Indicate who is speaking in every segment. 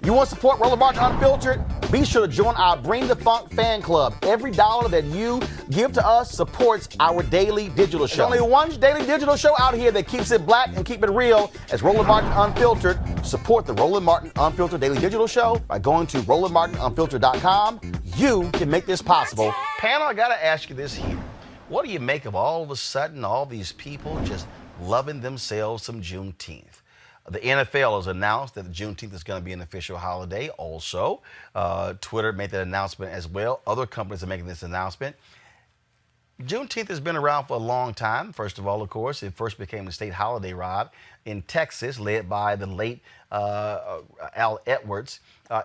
Speaker 1: You want to support Roland Martin Unfiltered? Be sure to join our Bring the Funk fan club. Every dollar that you give to us supports our daily digital show. There's only one daily digital show out here that keeps it black and keep it real. As Roland Martin Unfiltered. Support the Roland Martin Unfiltered daily digital show by going to RolandMartinUnfiltered.com. You can make this possible. Panel, I got to ask you this here. What do you make of all of a sudden all these people just loving themselves some Juneteenth? The NFL has announced that Juneteenth is going to be an official holiday also. Twitter made that announcement as well. Other companies are making this announcement. Juneteenth has been around for a long time. First of all, of course, it first became a state holiday, Rob, in Texas, led by the late Al Edwards.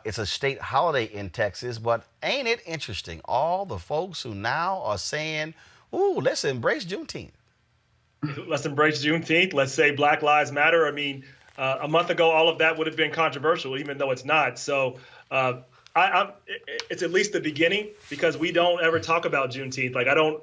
Speaker 1: It's a state holiday in Texas, but ain't it interesting? All the folks who now are saying, ooh, let's embrace Juneteenth.
Speaker 2: Let's embrace Juneteenth. Let's say Black Lives Matter. I mean, a month ago, all of that would have been controversial, even though it's not. So it's at least the beginning, because we don't ever talk about Juneteenth.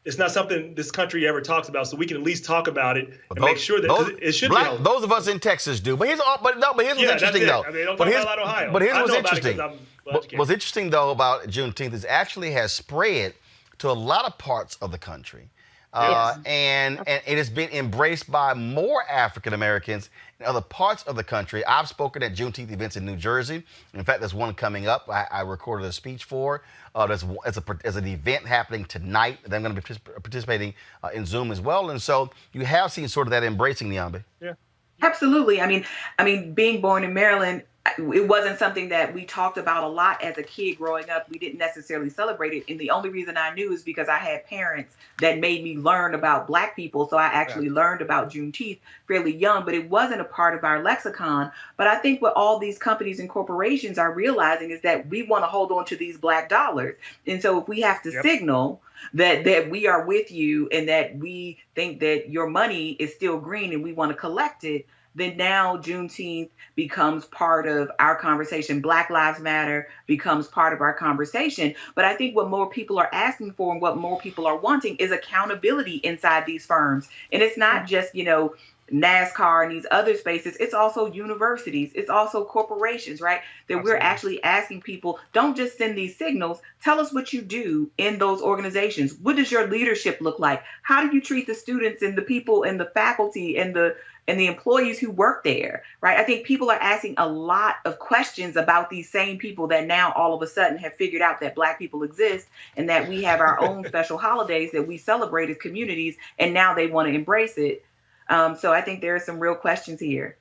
Speaker 2: It's not something this country ever talks about, so we can at least talk about it and make sure that it should be held.
Speaker 1: Those of us in Texas do. But here's what's interesting, though.
Speaker 2: I mean, don't talk about Ohio.
Speaker 1: But here's what's interesting. What's interesting, though, about Juneteenth is actually has spread to a lot of parts of the country. And it has been embraced by more African Americans in other parts of the country. I've spoken at Juneteenth events in New Jersey. In fact, there's one coming up I recorded a speech for. There's an event happening tonight that I'm going to be participating in Zoom as well. And so you have seen sort of that embracing, Niambi.
Speaker 3: Yeah. Absolutely. I mean, being born in Maryland, it wasn't something that we talked about a lot as a kid growing up. We didn't necessarily celebrate it. And the only reason I knew is because I had parents that made me learn about Black people. So I actually learned about Juneteenth fairly young, but it wasn't a part of our lexicon. But I think what all these companies and corporations are realizing is that we want to hold on to these Black dollars. And so if we have to signal that we are with you and that we think that your money is still green and we want to collect it, then now Juneteenth becomes part of our conversation. Black Lives Matter becomes part of our conversation. But I think what more people are asking for and what more people are wanting is accountability inside these firms. And it's not just, NASCAR and these other spaces. It's also universities. It's also corporations, right? That We're actually asking people, don't just send these signals. Tell us what you do in those organizations. What does your leadership look like? How do you treat the students and the people and the faculty and the employees who work there, right? I think people are asking a lot of questions about these same people that now all of a sudden have figured out that Black people exist and that we have our own special holidays that we celebrate as communities, and now they want to embrace it. So I think there are some real questions here.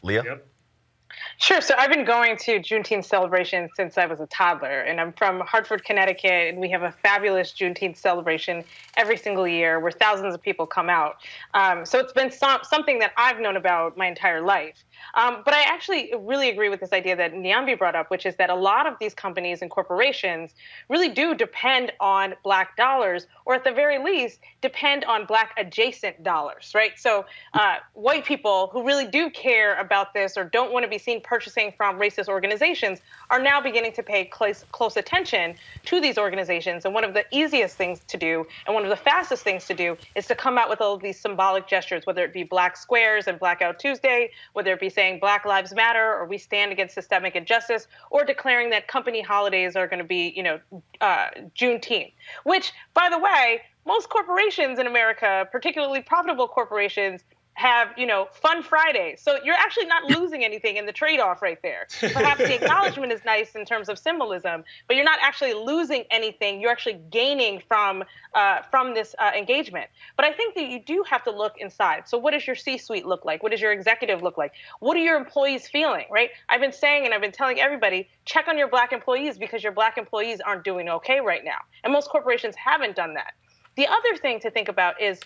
Speaker 1: Leah?
Speaker 2: Yep.
Speaker 4: Sure. So I've been going to Juneteenth celebrations since I was a toddler, and I'm from Hartford, Connecticut, and we have a fabulous Juneteenth celebration every single year where thousands of people come out. So it's been something that I've known about my entire life. But I actually really agree with this idea that Niambi brought up, which is that a lot of these companies and corporations really do depend on Black dollars, or at the very least, depend on Black adjacent dollars, right? So white people who really do care about this or don't want to be seen purchasing from racist organizations are now beginning to pay close attention to these organizations. And one of the easiest things to do and one of the fastest things to do is to come out with all of these symbolic gestures, whether it be Black Squares and Blackout Tuesday, whether it be saying Black Lives Matter or we stand against systemic injustice, or declaring that company holidays are going to be, Juneteenth, which, by the way, most corporations in America, particularly profitable corporations, have, fun Fridays. So you're actually not losing anything in the trade-off right there. Perhaps the acknowledgement is nice in terms of symbolism, but you're not actually losing anything. You're actually gaining from this engagement. But I think that you do have to look inside. So what does your C-suite look like? What does your executive look like? What are your employees feeling, right? I've been saying and I've been telling everybody, check on your Black employees because your Black employees aren't doing okay right now. And most corporations haven't done that. The other thing to think about is,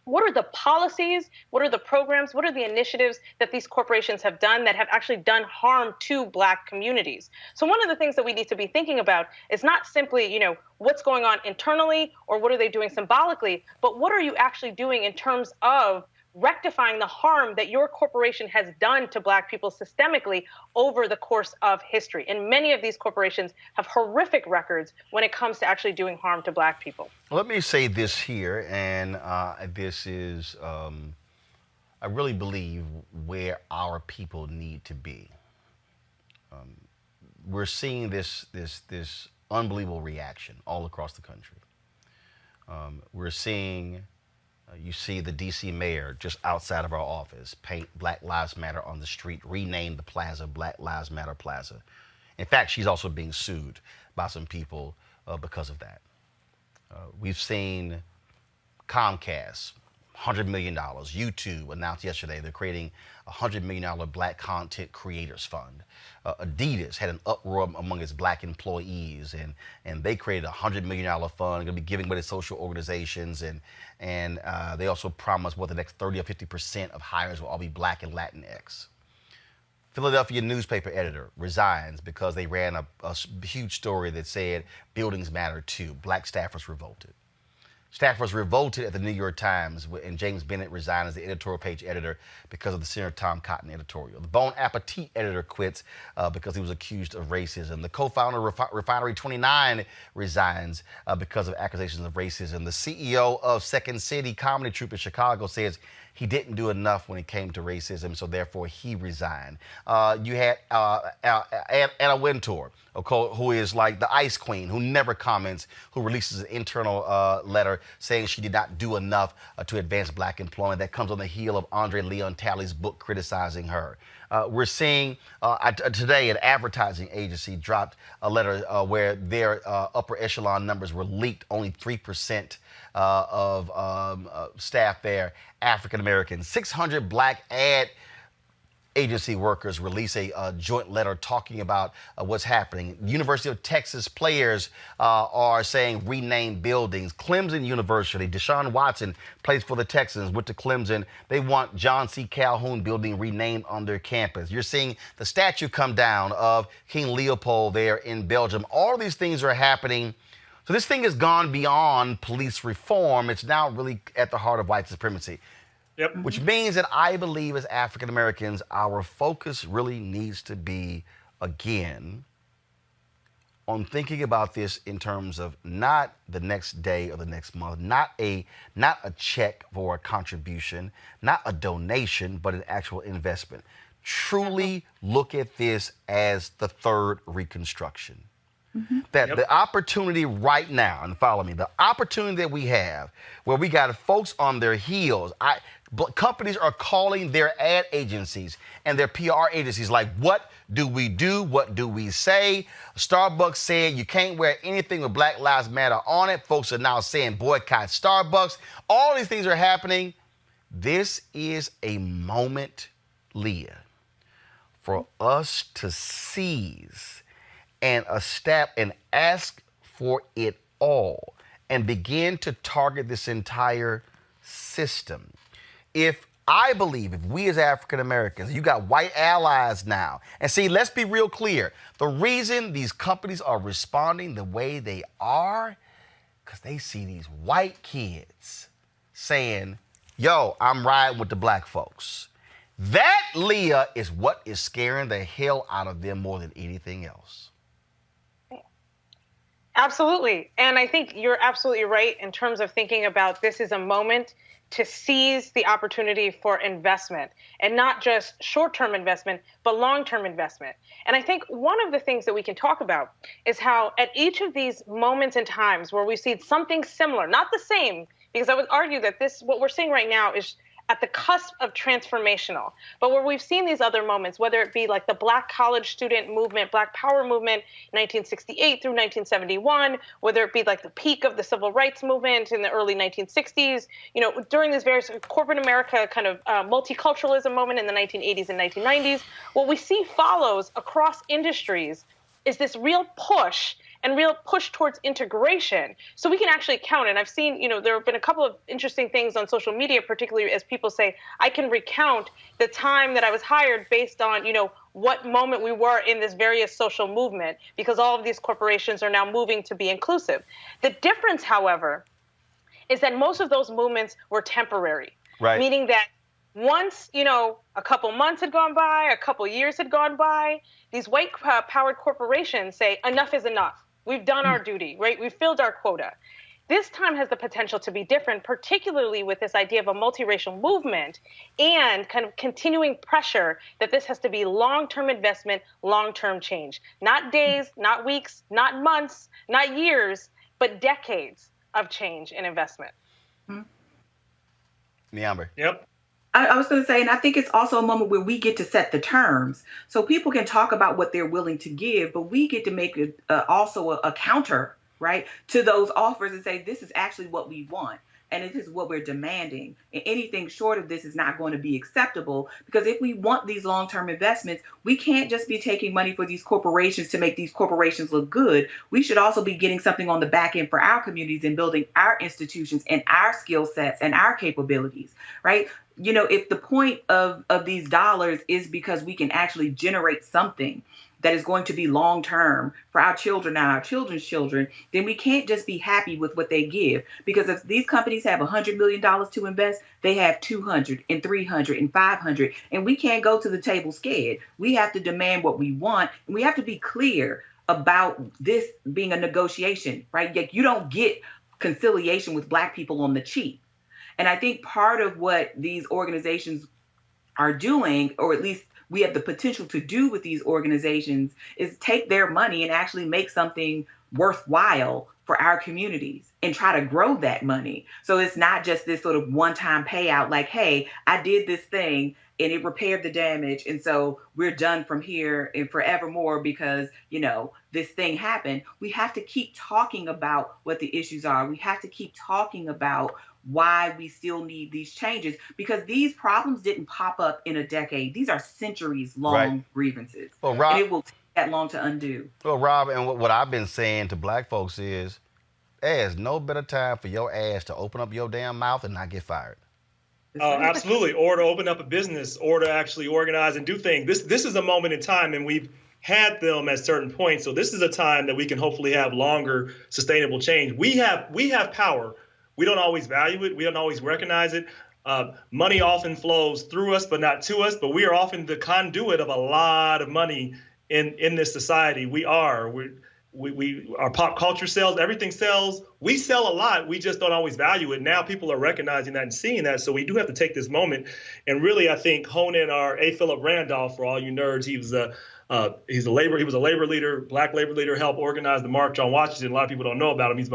Speaker 4: what are the policies, what are the programs, what are the initiatives that these corporations have done that have actually done harm to Black communities? So one of the things that we need to be thinking about is not simply, what's going on internally or what are they doing symbolically, but what are you actually doing in terms of rectifying the harm that your corporation has done to Black people systemically over the course of history. And many of these corporations have horrific records when it comes to actually doing harm to Black people.
Speaker 1: Let me say this here, and this is, I really believe, where our people need to be. we're seeing this unbelievable reaction all across the country. We're seeing, you see the D.C. mayor just outside of our office paint Black Lives Matter on the street, rename the plaza Black Lives Matter Plaza. In fact, she's also being sued by some people because of that. We've seen Comcast, $100 million. YouTube announced yesterday they're creating a $100 million Black Content Creators Fund. Adidas had an uproar among its Black employees, and they created a $100 million fund, going to be giving away to social organizations, and they also promised the next 30 or 50% of hires will all be Black and Latinx. Philadelphia newspaper editor resigns because they ran a huge story that said buildings matter too. Black staffers revolted. Staffers revolted at the New York Times, and James Bennett resigned as the editorial page editor because of the Senator Tom Cotton editorial. The Bon Appetit editor quits because he was accused of racism. The co-founder of Refinery 29 resigns because of accusations of racism. The CEO of Second City Comedy Troupe in Chicago says he didn't do enough when it came to racism, so therefore he resigned. You had Anna Wintour, who is like the ice queen, who never comments, who releases an internal letter saying she did not do enough to advance Black employment. That comes on the heel of Andre Leon Talley's book criticizing her. We're seeing today an advertising agency dropped a letter where their upper echelon numbers were leaked. Only 3% of staff there African Americans. 600 Black ad agency workers release a joint letter talking about what's happening. University of Texas players are saying rename buildings. Clemson University, Deshaun Watson plays for the Texans, went to Clemson. They want John C. Calhoun building renamed on their campus. You're seeing the statue come down of King Leopold there in Belgium. All of these things are happening. So this thing has gone beyond police reform. It's now really at the heart of white supremacy.
Speaker 2: Yep.
Speaker 1: Which means that I believe as African Americans, our focus really needs to be, again, on thinking about this in terms of not the next day or the next month, not a check for a contribution, not a donation, but an actual investment. Truly look at this as the third Reconstruction. That the opportunity right now, and follow me, the opportunity that we have where we got folks on their heels, companies are calling their ad agencies and their PR agencies like, what do we do? What do we say? Starbucks said you can't wear anything with Black Lives Matter on it. Folks are now saying boycott Starbucks. All these things are happening. This is a moment, Leah, for us to seize and ask for it all and begin to target this entire system. If we as African Americans, you got white allies now, and see, let's be real clear. The reason these companies are responding the way they are, because they see these white kids saying, yo, I'm riding with the Black folks. That, Leah, is what is scaring the hell out of them more than anything else.
Speaker 4: Absolutely. And I think you're absolutely right in terms of thinking about this is a moment to seize the opportunity for investment, and not just short-term investment, but long-term investment. And I think one of the things that we can talk about is how at each of these moments and times where we see something similar, not the same, because I would argue that what we're seeing right now is at the cusp of transformational. But where we've seen these other moments, whether it be like the Black college student movement, Black Power movement, 1968 through 1971, whether it be like the peak of the civil rights movement in the early 1960s, during this various corporate America kind of multiculturalism moment in the 1980s and 1990s, what we see follows across industries is this real push towards integration. So we can actually count. And I've seen, there have been a couple of interesting things on social media, particularly as people say, I can recount the time that I was hired based on, what moment we were in this various social movement, because all of these corporations are now moving to be inclusive. The difference, however, is that most of those movements were temporary,
Speaker 1: right?
Speaker 4: Meaning that once, a couple months had gone by, a couple years had gone by, these white-powered corporations say, enough is enough. We've done our duty, right? We've filled our quota. This time has the potential to be different, particularly with this idea of a multiracial movement and kind of continuing pressure that this has to be long-term investment, long-term change. Not days, not weeks, not months, not years, but decades of change and investment.
Speaker 1: Amber.
Speaker 2: Yep.
Speaker 3: I was going to say, and I think it's also a moment where we get to set the terms. So people can talk about what they're willing to give, but we get to make also a counter, right, to those offers and say, this is actually what we want. And this is what we're demanding. And anything short of this is not going to be acceptable, because if we want these long-term investments, we can't just be taking money for these corporations to make these corporations look good. We should also be getting something on the back end for our communities and building our institutions and our skill sets and our capabilities, right? You know, if the point of these dollars is because we can actually generate something that is going to be long-term for our children and our children's children, then we can't just be happy with what they give. Because if these companies have $100 million to invest, they have 200 and 300 and 500, and we can't go to the table scared. We have to demand what we want, and we have to be clear about this being a negotiation, right? Like, you don't get conciliation with Black people on the cheap. And I think part of what these organizations are doing, or at least we have the potential to do with these organizations, is take their money and actually make something worthwhile for our communities and try to grow that money. So it's not just this sort of one-time payout, like, hey, I did this thing and it repaired the damage, and so we're done from here and forevermore because, you know, this thing happened. We have to keep talking about what the issues are. We have to keep talking about why we still need these changes, because these problems didn't pop up in a decade. These are centuries-long grievances.
Speaker 1: Well, Rob,
Speaker 3: and it will take that long to undo.
Speaker 1: Well, Rob, and what I've been saying to Black folks is, there's no better time for your ass to open up your damn mouth and not get fired.
Speaker 2: Oh, absolutely. Or to open up a business, or to actually organize and do things. This is a moment in time, and we've had them at certain points. So this is a time that we can hopefully have longer, sustainable change. We have power. We don't always value it. We don't always recognize it. Money often flows through us, but not to us. But we are often the conduit of a lot of money in this society. We are. Our pop culture sells, everything sells. We sell a lot. We just don't always value it. Now people are recognizing that and seeing that. So we do have to take this moment and really, I think, hone in our A. Philip Randolph. For all you nerds, he was a labor leader, Black labor leader, helped organize the March on Washington. A lot of people don't know about him. He was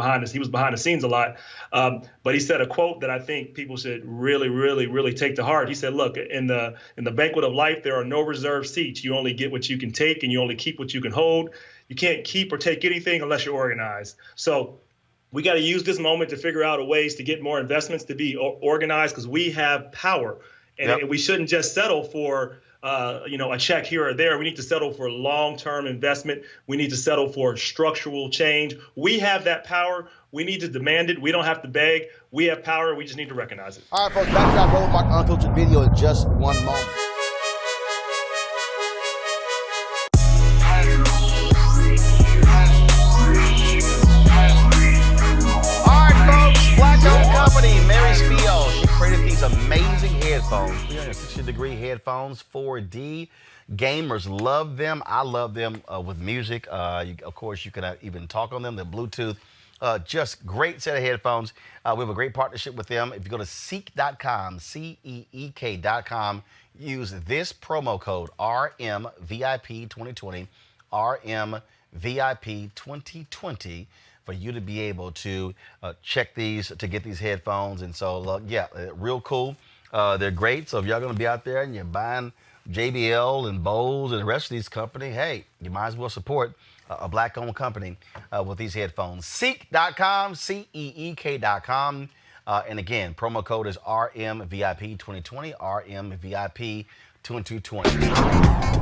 Speaker 2: behind the scenes a lot. But he said a quote that I think people should really, really, really take to heart. He said, look, in the banquet of life, there are no reserved seats. You only get what you can take, and you only keep what you can hold. You can't keep or take anything unless you're organized. So we got to use this moment to figure out ways to get more investments, to be organized, because we have power. And we shouldn't just settle for a check here or there. We need to settle for long-term investment. We need to settle for structural change. We have that power. We need to demand it. We don't have to beg. We have power. We just need to recognize it.
Speaker 1: All right, folks, back to our Roland Mark Unfiltered video in just one moment. Amazing headphones, 360-degree headphones, 4D. Gamers love them. I love them with music. Of course, you can even talk on them. They're Bluetooth. Just great set of headphones. We have a great partnership with them. If you go to Ceek.com, Ceek.com, use this promo code RMVIP2020, RMVIP2020, for you to be able to check these, to get these headphones. And so, real cool. They're great. So if y'all going to be out there and you're buying JBL and Bose and the rest of these companies, hey, you might as well support a Black-owned company with these headphones. Ceek.com, Ceek.com. And again, promo code is RMVIP2020, RMVIP2020.